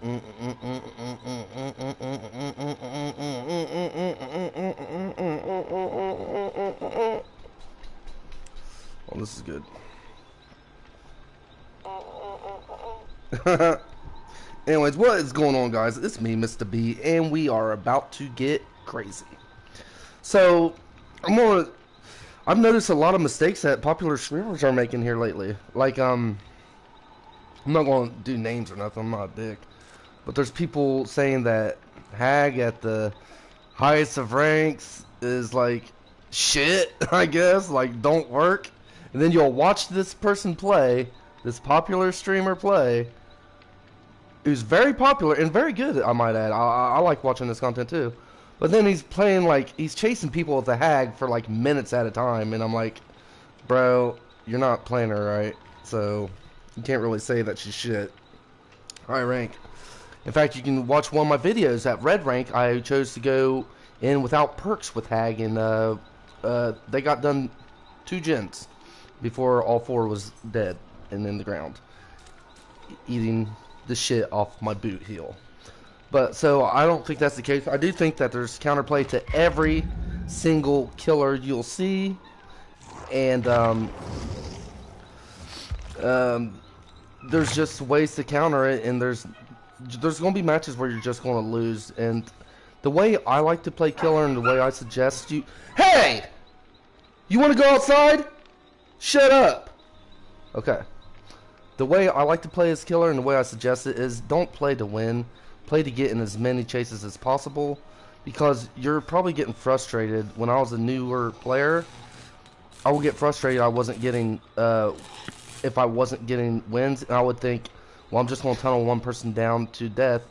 Oh, this is good. Anyways, what is going on, guys? It's me, Mr. B, and we are about to get crazy. So, I've noticed a lot of mistakes that popular streamers are making here lately. Like, I'm not going to do names or nothing. I'm not a dick. But there's people saying that Hag at the highest of ranks is like shit, I guess. Like, don't work. And then you'll watch this person play, this popular streamer play, who's very popular and very good, I might add. I like watching this content too. But then he's playing like, he's chasing people with a Hag for like minutes at a time. And I'm like, bro, you're not playing her right. So, you can't really say that she's shit. High rank. In fact, you can watch one of my videos at Red Rank. I chose to go in without perks with Hag, and they got done 2 gens before all 4 was dead and in the ground, eating the shit off my boot heel. But so I don't think that's the case. I do think that there's counterplay to every single killer you'll see, and there's just ways to counter it, and there's going to be matches where you're just going to lose. And the way I like to play killer and the way I suggest you... Hey! You want to go outside? Shut up! Okay. The way I like to play as killer and the way I suggest it is don't play to win. Play to get in as many chases as possible. Because you're probably getting frustrated. When I was a newer player, I would get frustrated I wasn't getting... if I wasn't getting wins, and I would think, well, I'm just going to tunnel one person down to death.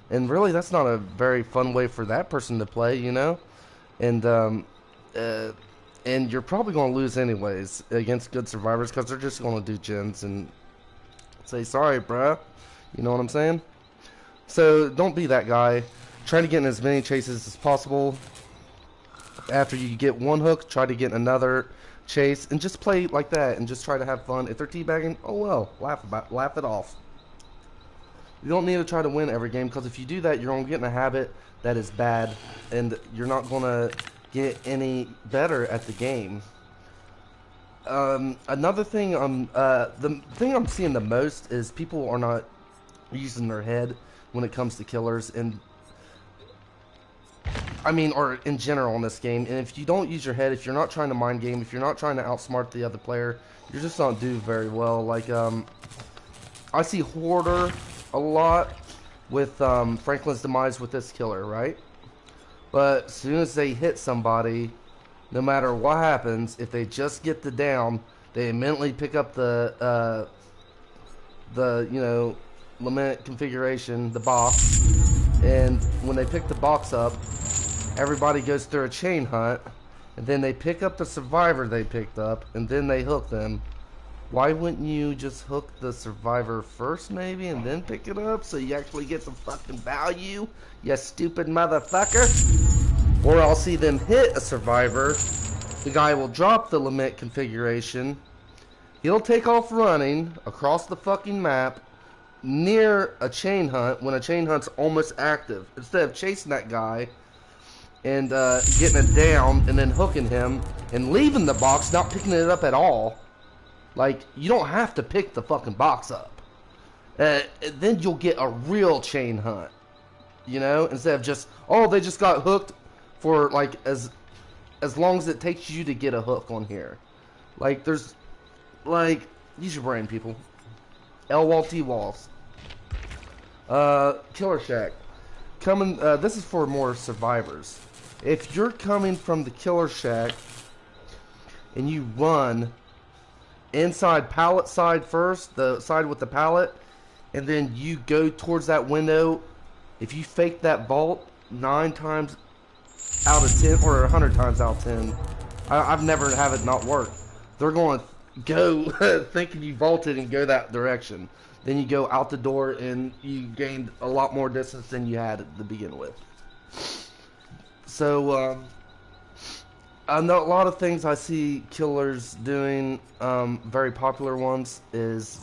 And really, that's not a very fun way for that person to play, you know? And you're probably going to lose anyways against good survivors because they're just going to do gens and say, sorry, bruh. You know what I'm saying? So don't be that guy. Try to get in as many chases as possible. After you get one hook, try to get another chase. And just play like that and just try to have fun. If they're teabagging, oh well. Laugh it off. You don't need to try to win every game, because if you do that, you're going to get in a habit that is bad, and you're not going to get any better at the game. Another thing, the thing I'm seeing the most is people are not using their head when it comes to killers, and I mean, or in general in this game. And if you don't use your head, if you're not trying to mind game, if you're not trying to outsmart the other player, you're just not do very well. Like, I see Hoarder a lot with Franklin's demise with this killer, right? But as soon as they hit somebody, no matter what happens, if they just get the down, they immediately pick up the you know, lament configuration, the box, and when they pick the box up, everybody goes through a chain hunt, and then they pick up the survivor they picked up, and then they hook them. Why wouldn't you just hook the survivor first, maybe, and then pick it up so you actually get some fucking value, you stupid motherfucker? Or I'll see them hit a survivor, the guy will drop the lament configuration, he'll take off running across the fucking map near a chain hunt when a chain hunt's almost active. Instead of chasing that guy and getting it down and then hooking him and leaving the box, not picking it up at all. Like, you don't have to pick the fucking box up. Then you'll get a real chain hunt. You know? Instead of just, oh, they just got hooked for, like, as long as it takes you to get a hook on here. Like, there's, like, use your brain, people. L-wall, T-walls. Killer Shack. Coming, this is for more survivors. If you're coming from the Killer Shack and you run inside pallet side first, the side with the pallet, and then you go towards that window, if you fake that vault 9 times out of 10 or 100 times out of 10, I've never have it not work. They're going to go thinking you vaulted and go that direction. Then you go out the door and you gained a lot more distance than you had to begin with. So I know a lot of things I see killers doing, very popular ones, is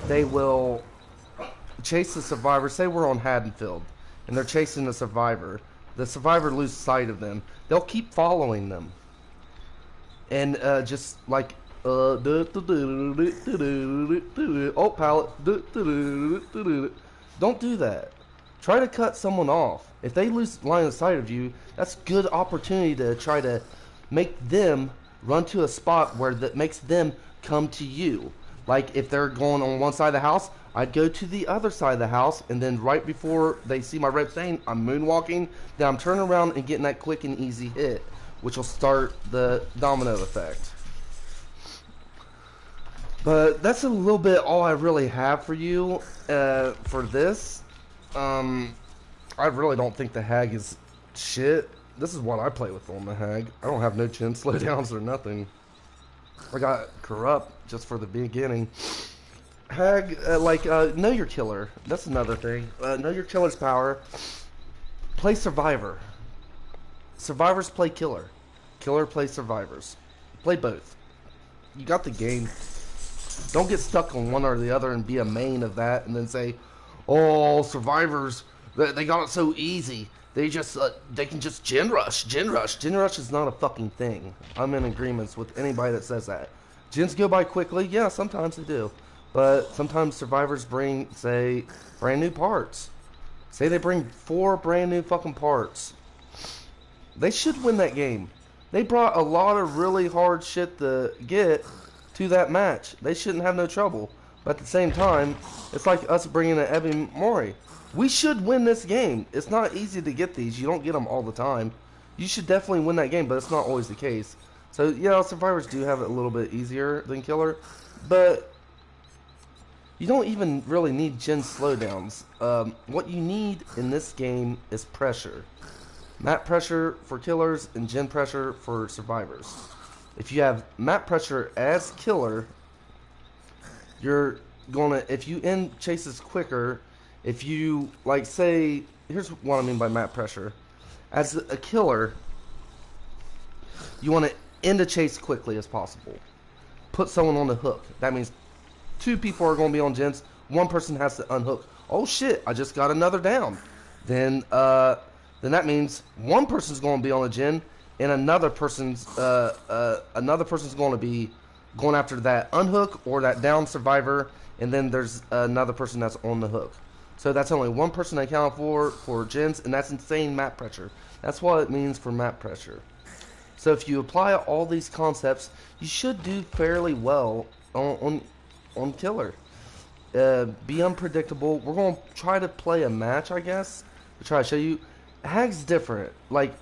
they will chase the survivor. Say we're on Haddonfield, and they're chasing the survivor. The survivor loses sight of them. They'll keep following them, and just like oh pallet. Don't do that. Try to cut someone off. If they lose line of sight of you, that's good opportunity to try to make them run to a spot where that makes them come to you. Like if they're going on one side of the house, I'd go to the other side of the house, and then right before they see my red stain, I'm moonwalking, then I'm turning around and getting that quick and easy hit, which will start the domino effect. But that's a little bit all I really have for you for this. I really don't think the Hag is shit. This is what I play with on the Hag. I don't have no chin slowdowns or nothing. I got Corrupt just for the beginning. Hag, know your killer. That's another thing. Know your killer's power. Play Survivor. Survivors play Killer. Killer plays Survivors. Play both. You got the game. Don't get stuck on one or the other and be a main of that and then say, oh, Survivors, they got it so easy. They can just Gen Rush. Gen Rush. Gen Rush is not a fucking thing. I'm in agreement with anybody that says that. Gens go by quickly. Yeah, sometimes they do. But sometimes Survivors bring, say, brand new parts. Say they bring 4 brand new fucking parts. They should win that game. They brought a lot of really hard shit to get to that match. They shouldn't have no trouble. But at the same time, it's like us bringing an Evan Mori. We should win this game. It's not easy to get these. You don't get them all the time. You should definitely win that game, but it's not always the case. So, yeah, Survivors do have it a little bit easier than Killer. But you don't even really need gen slowdowns. What you need in this game is pressure. Map pressure for Killers and gen pressure for Survivors. If you have map pressure as Killer, you're gonna, if you end chases quicker, if you, like, say, here's what I mean by map pressure. As a Killer, you want to end a chase quickly as possible. Put someone on the hook. That means 2 people are going to be on gens. 1 person has to unhook. Oh shit, I just got another down. Then that means 1 person's going to be on a gen, and another person's going to be going after that unhook or that down survivor, and then there's another person that's on the hook. So that's only 1 person I count for gens, and that's insane map pressure. That's what it means for map pressure. So if you apply all these concepts, you should do fairly well on Killer. Be unpredictable. We're going to try to play a match, I guess, to try to show you. Hag's different. Like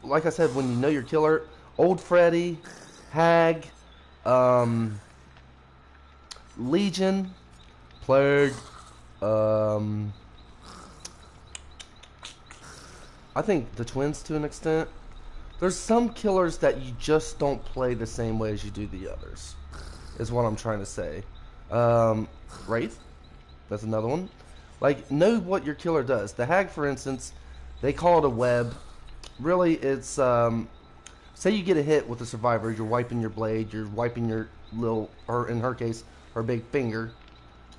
I said, when you know your Killer, Old Freddy, Hag, Legion, Plague, I think the Twins to an extent. There's some Killers that you just don't play the same way as you do the others, is what I'm trying to say. Wraith, that's another one. Like, know what your Killer does. The Hag, for instance, they call it a web. Really, it's, say you get a hit with a survivor, you're wiping your blade, you're wiping your little, or in her case, her big finger.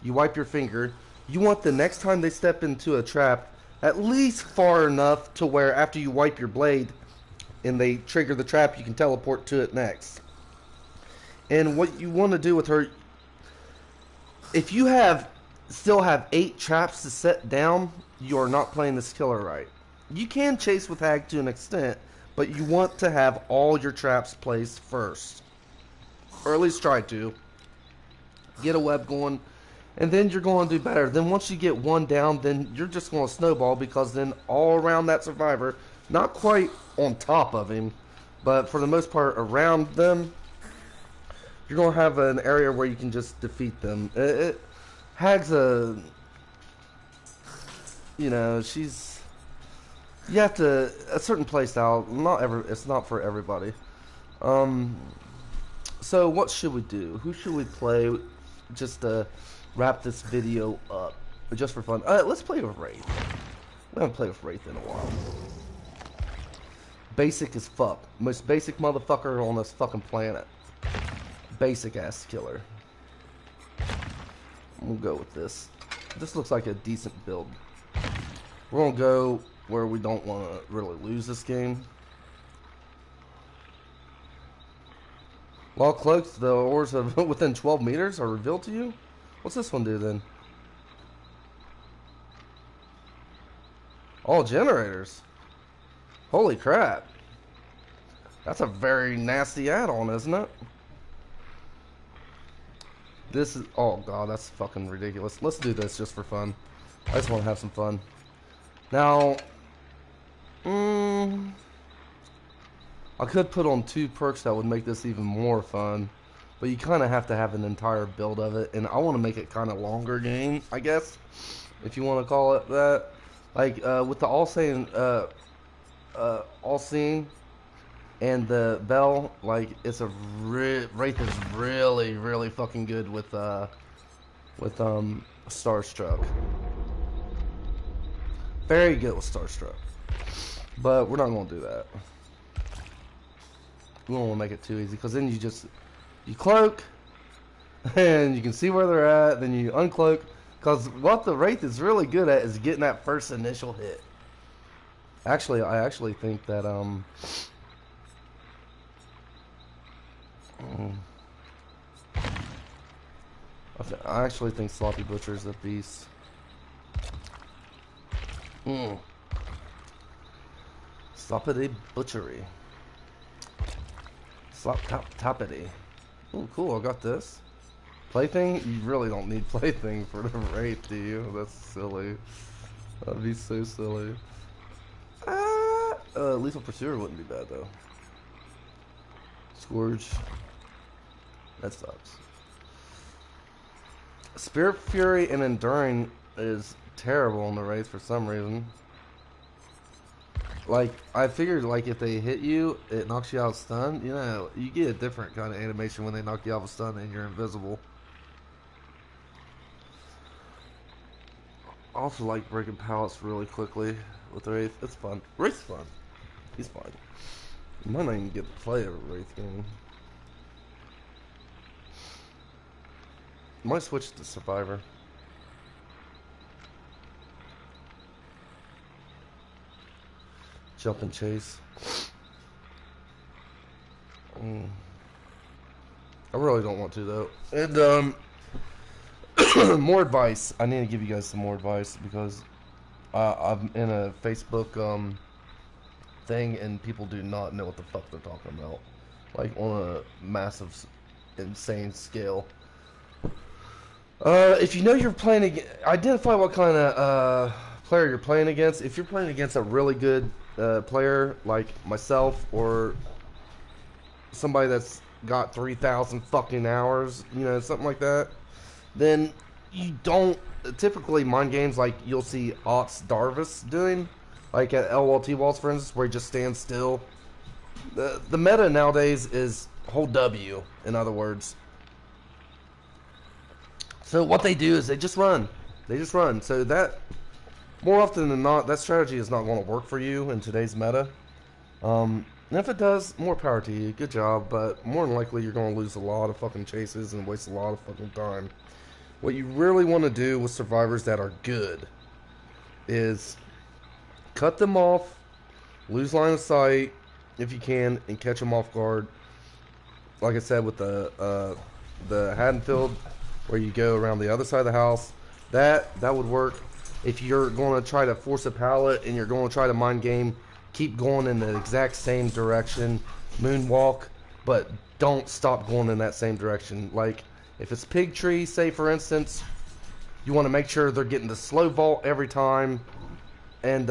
You wipe your finger. You want the next time they step into a trap, at least far enough to where after you wipe your blade and they trigger the trap, you can teleport to it next. And what you want to do with her, if you still have 8 traps to set down, you're not playing this Killer right. You can chase with Hag to an extent, but you want to have all your traps placed first. Or at least try to. Get a web going, and then you're going to do better. Then once you get 1 down, then you're just going to snowball, because then all around that survivor, not quite on top of him, but for the most part around them, you're going to have an area where you can just defeat them. Hag's a, you know, she's, you have to, a certain play style, it's not for everybody. So what should we do? Who should we play just to wrap this video up, just for fun? Let's play with Wraith. We haven't played with Wraith in a while. Basic as fuck. Most basic motherfucker on this fucking planet. Basic ass Killer. We'll go with this. This looks like a decent build. We're gonna go where we don't want to really lose this game. While cloaked, the ores of within 12 meters are revealed to you. What's this one do then? All generators. Holy crap. That's a very nasty add-on, isn't it? This is... Oh, God, that's fucking ridiculous. Let's do this just for fun. I just want to have some fun. Now... I could put on 2 perks that would make this even more fun. But you kind of have to have an entire build of it. And I want to make it kind of longer game, I guess. If you want to call it that. Like, with the all-seeing... all-seeing... And the bell, like, it's a Wraith is really, really fucking good with Starstruck. Very good with Starstruck. But we're not gonna do that. We don't want to make it too easy, because then you cloak, and you can see where they're at. Then you uncloak, because what the Wraith is really good at is getting that first initial hit. Actually, I actually think that I actually think Sloppy Butcher is a beast. Sloppity Butchery. Toppity. Oh, cool, I got this. Plaything? You really don't need Plaything for the Wraith, do you? That's silly. That'd be so silly. Lethal Pursuer wouldn't be bad, though. Scourge. That sucks. Spirit Fury and Enduring is terrible on the Wraith for some reason. Like, I figured, like, if they hit you, it knocks you out stunned. You know, you get a different kind of animation when they knock you out of stun and you're invisible. I also like breaking pallets really quickly with the Wraith. It's fun. Wraith's fun. He's fun. You might not even get to play a Wraith game. Might switch to Survivor. Jump and chase. I really don't want to though. And more advice. I need to give you guys some more advice because I'm in a Facebook thing and people do not know what the fuck they're talking about. Like on a massive, insane scale. If you know you're playing against, identify what kind of player you're playing against. If you're playing against a really good player like myself or somebody that's got 3,000 fucking hours, you know, something like that, then you don't typically mind games like you'll see Ots Darvis doing, like at LLT Walls, for instance, where he just stands still. The meta nowadays is hold W, in other words. So what they do is they just run. They just run. So that, more often than not, that strategy is not going to work for you in today's meta. And if it does, more power to you. Good job. But more than likely, you're going to lose a lot of fucking chases and waste a lot of fucking time. What you really want to do with survivors that are good is cut them off, lose line of sight if you can, and catch them off guard. Like I said, with the Haddonfield, where you go around the other side of the house, that would work. If you're going to try to force a pallet and you're going to try to mind game, keep going in the exact same direction, moonwalk, but don't stop going in that same direction. Like if it's Pig Tree, say for instance, you want to make sure they're getting the slow vault every time, and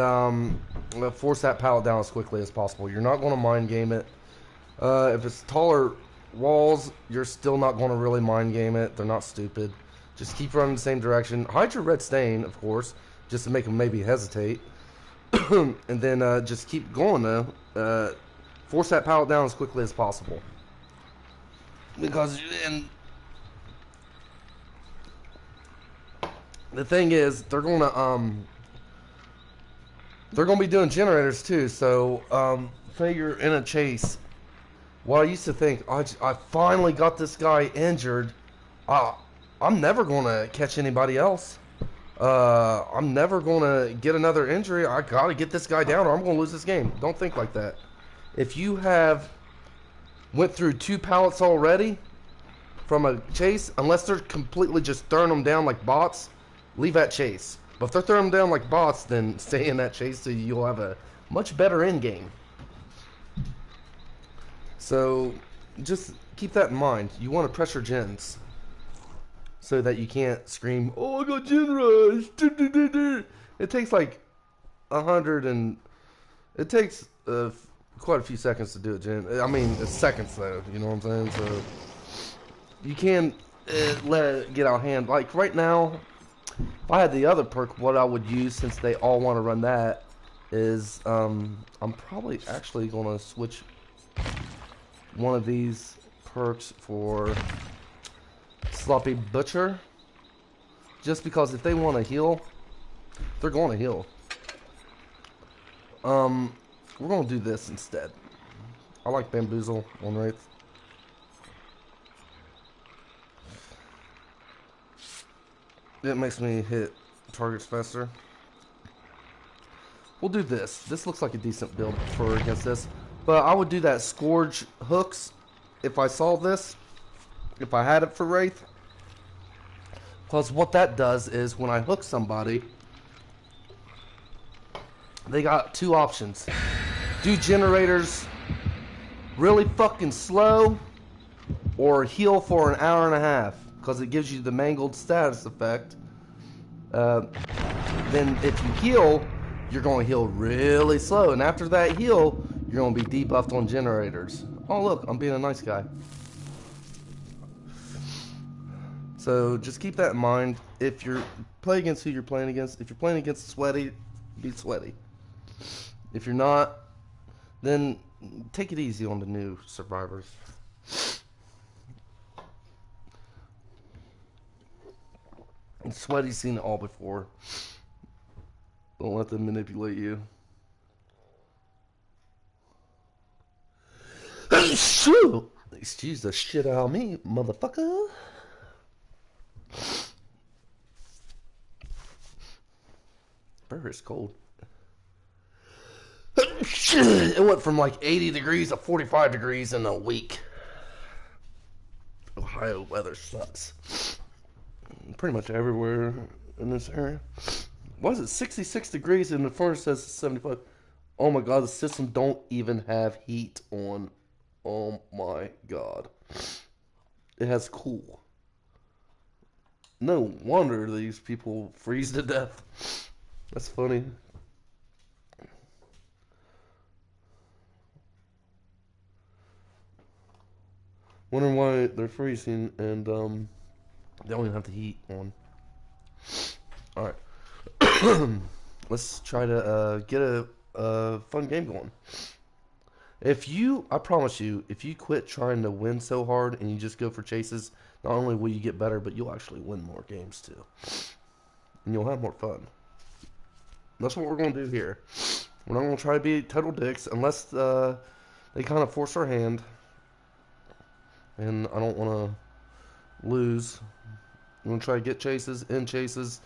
force that pallet down as quickly as possible. You're not going to mind game it. If it's taller walls, you're still not going to really mind game it. They're not stupid. Just keep running the same direction. Hide your red stain, of course, just to make them maybe hesitate. And then just keep going though. Force that pallet down as quickly as possible. Because the thing is, they're gonna be doing generators too. So say you're in a chase. Well, I used to think, I finally got this guy injured. I'm never going to catch anybody else. I'm never gonna get another injury. I gotta get this guy down or I'm gonna lose this game. Don't think like that. If you have went through 2 pallets already from a chase, unless they're completely just throwing them down like bots, leave that chase. But if they're throwing them down like bots, then stay in that chase so you'll have a much better end game. So just keep that in mind. You want to pressure gens so that you can't scream, "Oh, I got gen rush." It takes like 100 and it takes quite a few seconds to do it, gen. I mean, it's seconds though. You know what I'm saying? So you can let it get out of hand. Like right now, if I had the other perk, what I would use, since they all want to run that, is I'm probably actually gonna switch one of these perks for Sloppy Butcher, just because if they want to heal, they're going to heal. We're gonna do this instead. I like Bamboozle on Wraith. It makes me hit targets faster. We'll do this. This looks like a decent build for against this. But I would do that Scourge hooks if I saw this. If I had it for Wraith. Because what that does is when I hook somebody, they got 2 options. Do generators really fucking slow, or heal for an hour and a half, because it gives you the mangled status effect. Then if you heal, you're going to heal really slow, and after that heal, you're going to be debuffed on generators. Oh look, I'm being a nice guy. So just keep that in mind. If you're playing against who you're playing against, if you're playing against Sweaty, be Sweaty. If you're not, then take it easy on the new survivors. And Sweaty's seen it all before. Don't let them manipulate you. Excuse the shit out of me, motherfucker. Brr, it's cold. It went from like 80 degrees to 45 degrees in a week. Ohio weather sucks. Pretty much everywhere in this area. Why is it 66 degrees and the furnace says 75? Oh my god, the system don't even have heat on. Oh my god. It has cool. No wonder these people freeze to death. That's funny. Wondering why they're freezing and they don't even have the heat on. Alright. Let's try to get a fun game going. I promise you, if you quit trying to win so hard and you just go for chases, not only will you get better, but you'll actually win more games too. And you'll have more fun. That's what we're going to do here. We're not going to try to be total dicks unless they kind of force our hand. And I don't want to lose. I'm going to try to get chases, end chases.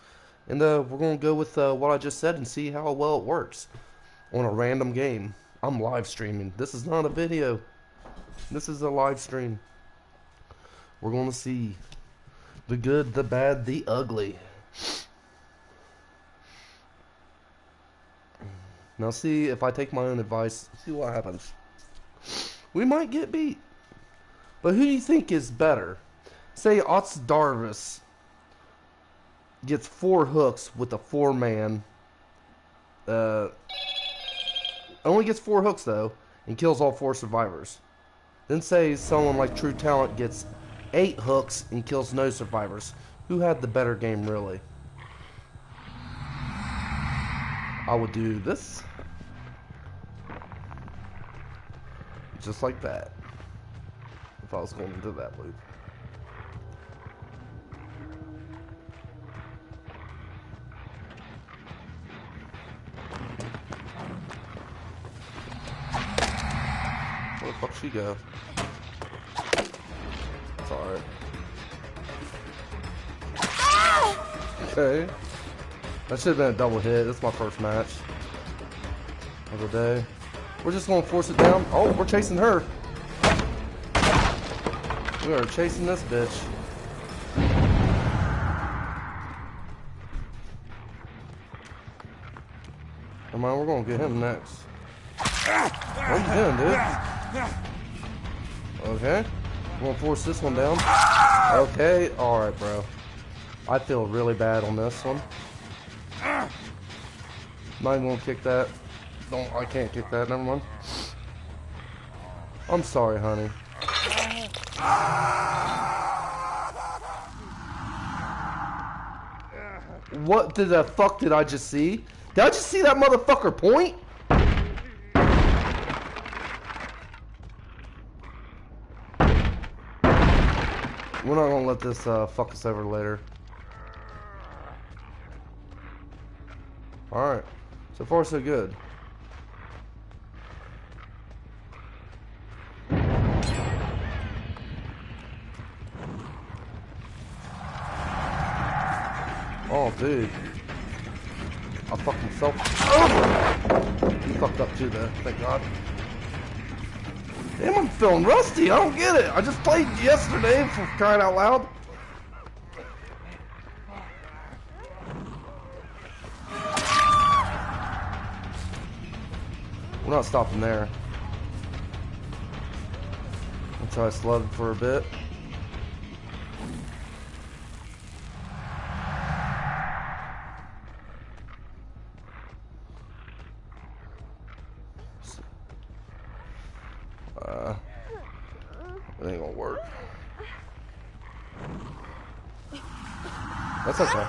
And we're going to go with what I just said and see how well it works on a random game. I'm live streaming. This is not a video. This is a live stream. We're going to see the good, the bad, the ugly. Now see, if I take my own advice, see what happens. We might get beat. But who do you think is better? Say Ots Darvis gets 4 hooks with a 4-man. Only gets 4 hooks though, and kills all 4 survivors. Then say someone like True Talent gets 8 hooks and kills no survivors. Who had the better game really? I would do this. Just like that. If I was going into that loop. Where the fuck she go? It's alright. Okay. That should have been a double hit. That's my first match of the day. We're just going to force it down. Oh, we're chasing her. We are chasing this bitch. Come on, we're going to get him next. What are you doing, dude? Okay. We're going to force this one down. Okay. Alright, bro. I feel really bad on this one. Not even going to kick that. I can't kick that. Never mind. I'm sorry, honey. What the fuck did I just see? Did I just see that motherfucker point? We're not gonna let this fuck us over later. Alright. So far so good. Oh, dude. I fucked myself. Oh! You fucked up too, though. Thank God. Damn, I'm feeling rusty. I don't get it. I just played yesterday, for crying out loud. We're not stopping there. I'll try slugging for a bit. It ain't gonna work. That's okay.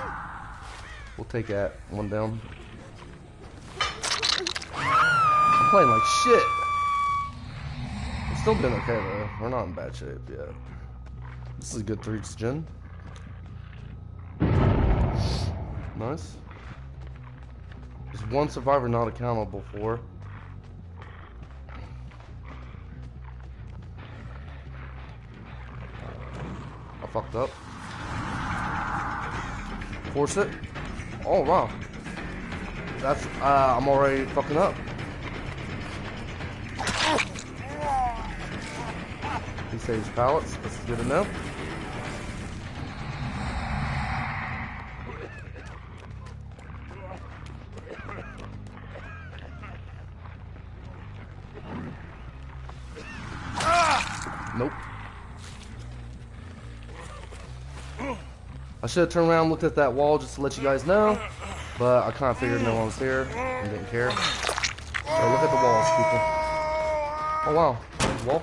We'll take that one down. I'm playing like shit. We're still doing okay though. We're not in bad shape yet. This is a good 3 gen. Nice. There's one survivor not accountable for. I fucked up. Force it. Oh wow. That's I'm already fucking up. He saves pallets. That's good enough. Nope. I should have turned around and looked at that wall just to let you guys know, but I kind of figured no one was here and didn't care. So look at the walls, people. Oh wow, there's a wall.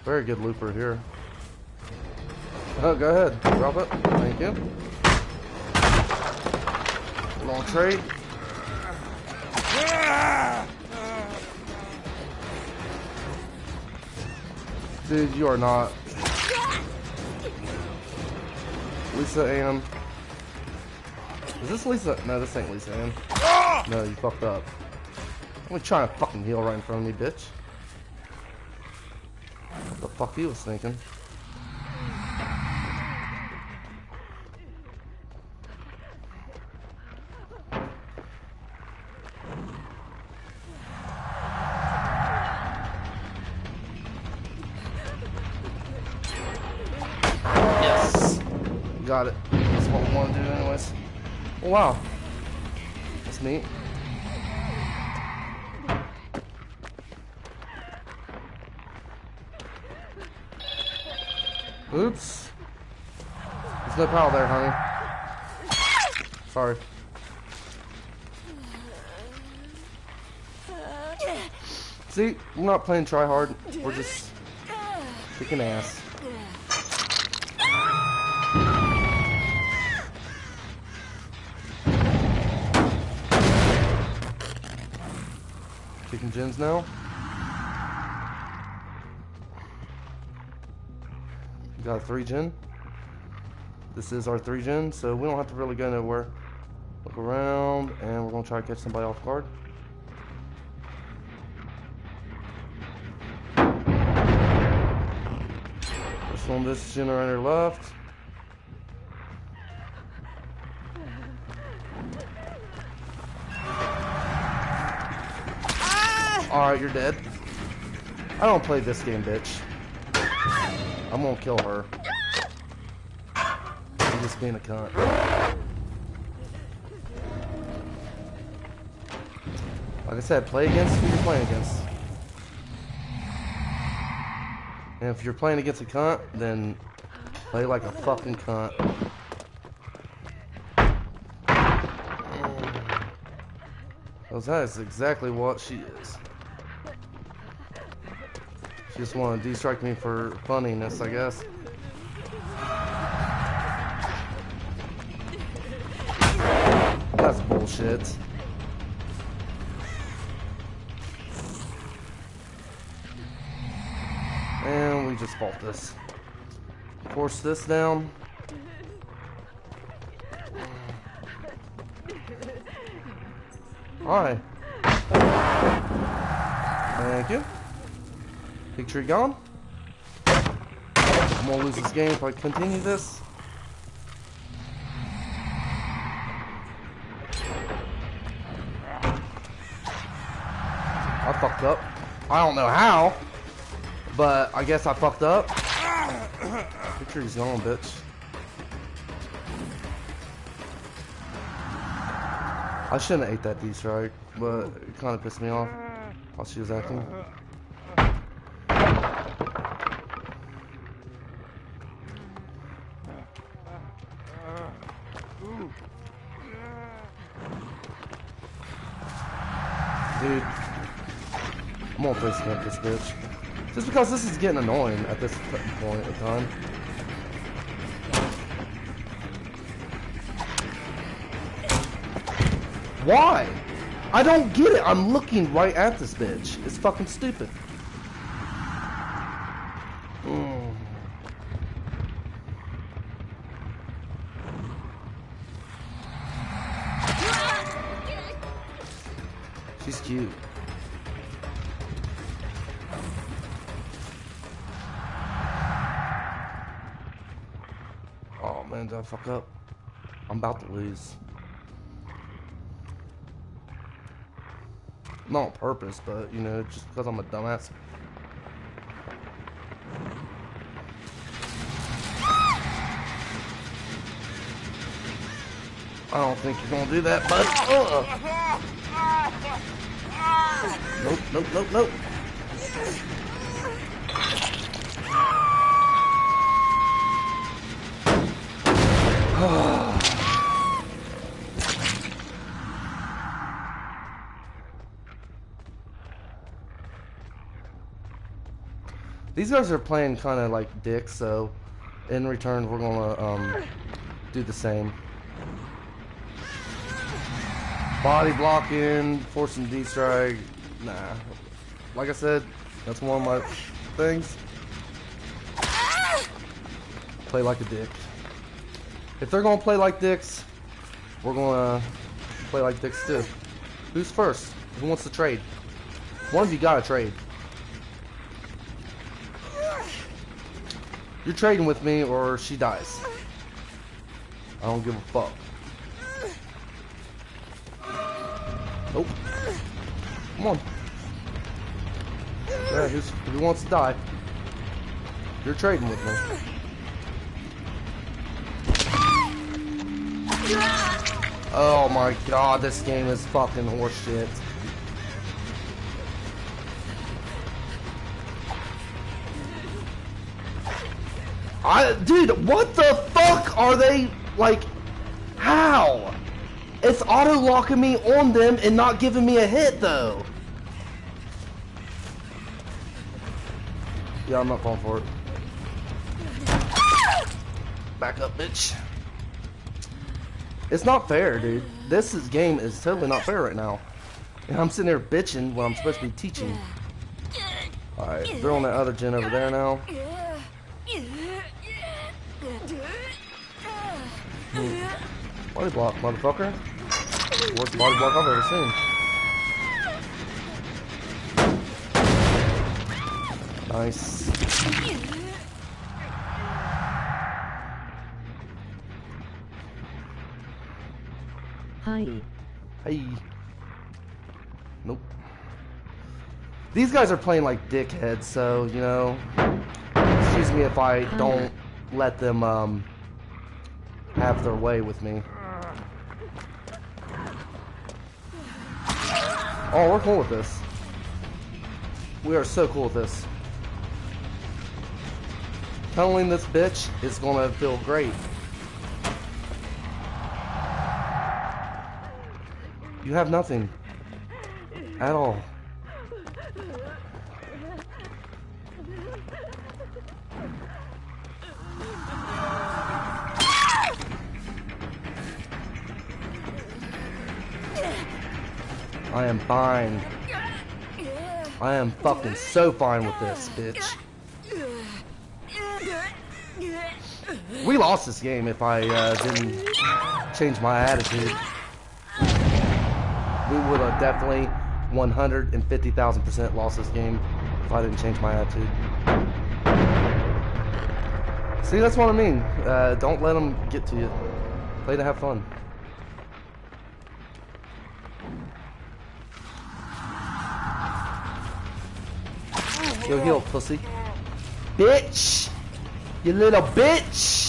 Very good looper here. Oh, go ahead, drop it. Thank you. Long trade. Dude, you are not. Lisa Ann. Is this Lisa? No, this ain't Lisa Ann. No, you fucked up. I'm trying to fucking heal right in front of me, bitch. What the fuck he was thinking? Got it. That's what we want to do anyways. Oh wow. That's neat. Oops. There's no power there, honey. Sorry. See, we're not playing try hard. We're just kicking ass. Kicking gens now. We got a 3 gen. This is our 3 gen, so we don't have to really go nowhere. Look around, and we're gonna try to catch somebody off guard. Just on this generator left. Alright, you're dead. I don't play this game, bitch. I'm gonna kill her. I'm just being a cunt. Like I said, play against who you're playing against. And if you're playing against a cunt, then play like a fucking cunt. Because that is exactly what she is. She just wanted to de-strike me for funniness, I guess. That's bullshit. And we just fault this. Force this down. Alright. Thank you. Big tree gone. I'm gonna lose this game if I continue this. I fucked up. I don't know how, but I guess I fucked up. Big tree's gone, bitch. I shouldn't have ate that D-strike, but it kind of pissed me off while she was acting. Dude, I'm gonna face camp this bitch. Just because this is getting annoying at this point in time. Why? I don't get it. I'm looking right at this bitch. It's fucking stupid. She's cute. Oh man, did I fuck up? I'm about to lose. Not on purpose, but you know, just because I'm a dumbass. I don't think you're gonna do that, bud. Nope, nope, nope, nope. These guys are playing kind of like dicks, so in return we're gonna do the same. Body blocking, forcing D-strike. Nah. Like I said, that's one of my things. Play like a dick. If they're gonna play like dicks, we're gonna play like dicks too. Who's first? Who wants to trade? One of you gotta trade. You're trading with me or she dies. I don't give a fuck. Nope. Come on. Yeah, who wants to die? You're trading with me. Oh my god, this game is fucking horseshit. Dude, what the fuck are they, like, how? It's auto-locking me on them and not giving me a hit, though. Yeah, I'm not falling for it. Back up, bitch. It's not fair, dude. Game is totally not fair right now. And I'm sitting there bitching when I'm supposed to be teaching. Alright, they're on that other gen over there now. Body block, motherfucker. Worst body block I've ever seen. Nice. Hi. Hey. Nope. These guys are playing like dickheads, so, you know, excuse me if I don't let them, have their way with me. Oh, we're cool with this. We are so cool with this. Tunneling this bitch is gonna feel great. You have nothing. At all. I am fine. I am fucking so fine with this, bitch. We lost this game if I didn't change my attitude. We would have definitely 150,000% lost this game if I didn't change my attitude. See, that's what I mean. Don't let them get to you. Play to have fun. Yo, heal, pussy. Bitch! You little bitch!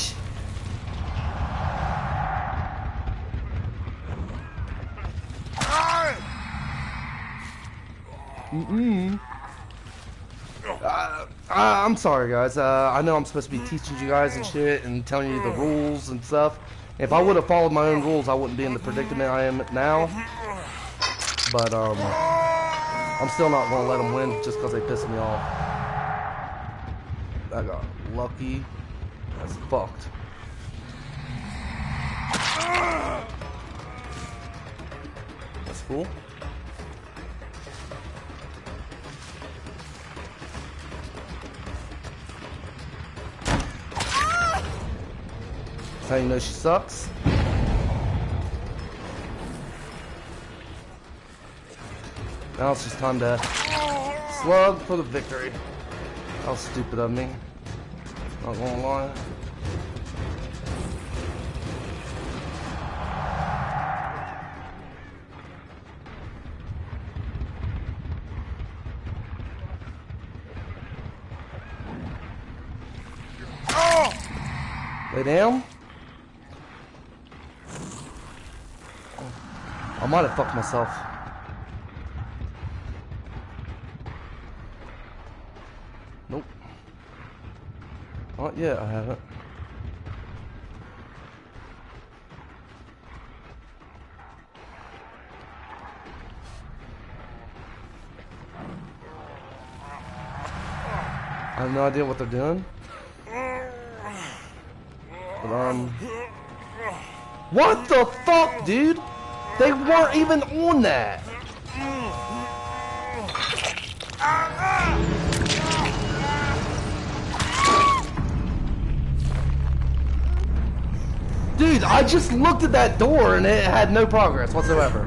I'm sorry, guys. I know I'm supposed to be teaching you guys and shit and telling you the rules and stuff. If I would have followed my own rules, I wouldn't be in the predicament I am now. But, I'm still not going to let them win just because they pissed me off. I got lucky. That's fucked. That's cool. That's how you know she sucks. Now it's just time to slug for the victory. How stupid of me. Not gonna lie. Lay down. I might have fucked myself. Nope. Not yet, I haven't. I have no idea what they're doing. But, what the fuck, dude? They weren't even on that. Dude, I just looked at that door and it had no progress whatsoever.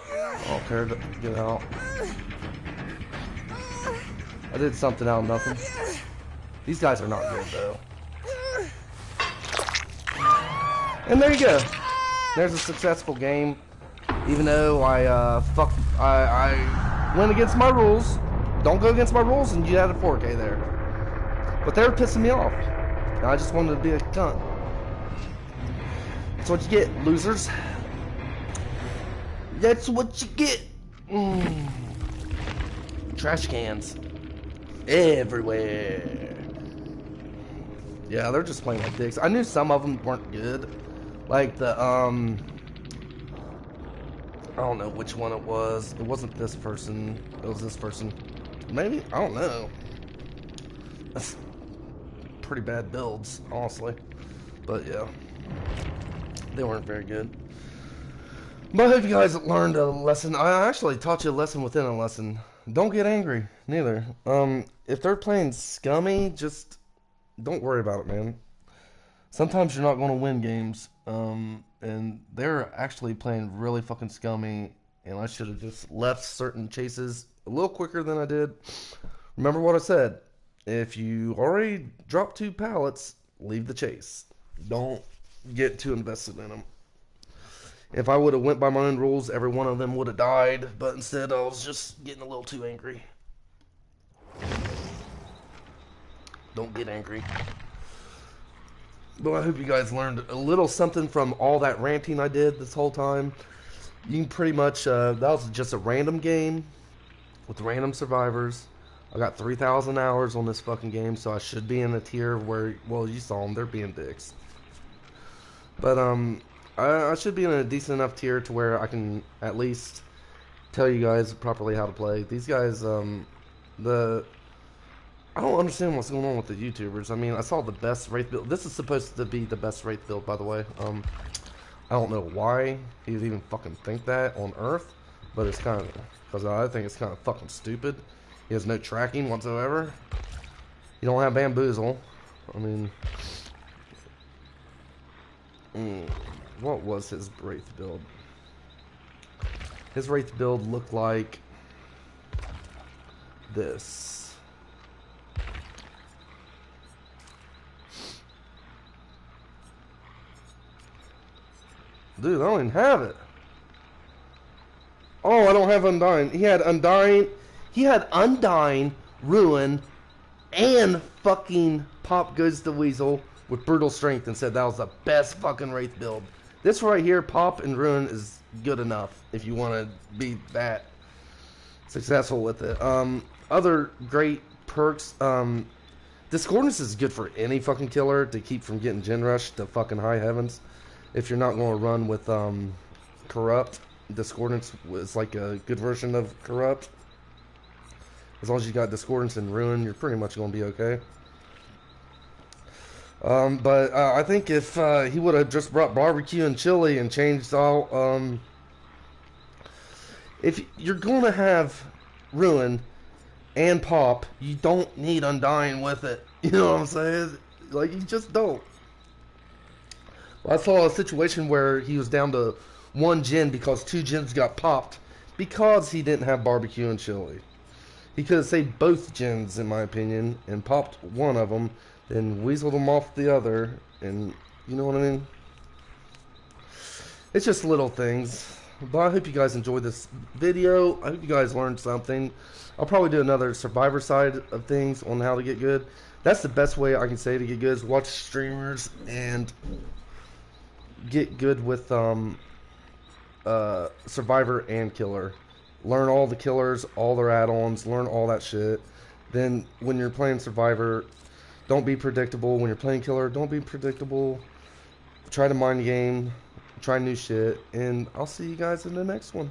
I don't care to get out. I did something out of nothing. These guys are not good though. And there you go. There's a successful game. Even though I went against my rules. Don't go against my rules and you had a 4K there. But they were pissing me off. And I just wanted to be a cunt. That's what you get, losers. That's what you get. Trash cans. Everywhere. Yeah, they're just playing like dicks. I knew some of them weren't good. Like the, I don't know which one it was. It wasn't this person. It was this person. Maybe? I don't know. That's pretty bad builds, honestly. But yeah. They weren't very good. But I hope you guys learned a lesson. I actually taught you a lesson within a lesson. Don't get angry, neither. If they're playing scummy, just don't worry about it, man. Sometimes you're not going to win games. And they're actually playing really fucking scummy. And I should have just left certain chases a little quicker than I did. Remember what I said. If you already dropped 2 pallets, leave the chase. Don't get too invested in them. If I would have went by my own rules, every one of them would have died, but instead I was just getting a little too angry. Don't get angry. But I hope you guys learned a little something from all that ranting I did this whole time. You can pretty much, that was just a random game with random survivors. I got 3,000 hours on this fucking game, so I should be in a tier where, well, you saw them, they're being dicks. But, I should be in a decent enough tier to where I can at least tell you guys properly how to play. These guys, I don't understand what's going on with the YouTubers. I mean, I saw the best Wraith build. This is supposed to be the best Wraith build, by the way. I don't know why he'd even fucking think that on Earth, but it's kind of, because I think it's kind of fucking stupid. He has no tracking whatsoever. You don't have bamboozle. I mean, what was his Wraith build? His Wraith build looked like this. Dude, I don't even have it. Oh, I don't have Undying. He had Undying, Ruin, and fucking Pop Goes the Weasel with Brutal Strength and said that was the best fucking Wraith build. This right here, Pop and Ruin, is good enough if you want to be that successful with it. Other great perks, Discordance is good for any fucking killer to keep from getting Gen Rush to fucking high heavens. If you're not going to run with Corrupt, Discordance is like a good version of Corrupt. As long as you got Discordance and Ruin, you're pretty much going to be okay. But I think if he would have just brought Barbecue and Chili and changed all... if you're going to have Ruin and Pop, you don't need Undying with it. You know what I'm saying? Like, you just don't. I saw a situation where he was down to 1 gen because 2 gens got popped because he didn't have Barbecue and Chili. He could have saved both gens, in my opinion, and popped one of them, then weaseled them off the other, and you know what I mean? It's just little things. But I hope you guys enjoyed this video. I hope you guys learned something. I'll probably do another Survivor side of things on how to get good. That's the best way I can say to get good is watch streamers and get good with Survivor and Killer. Learn all the killers, all their add-ons, learn all that shit. Then when you're playing Survivor, don't be predictable. When you're playing Killer, don't be predictable. Try to mind the game, try new shit, and I'll see you guys in the next one.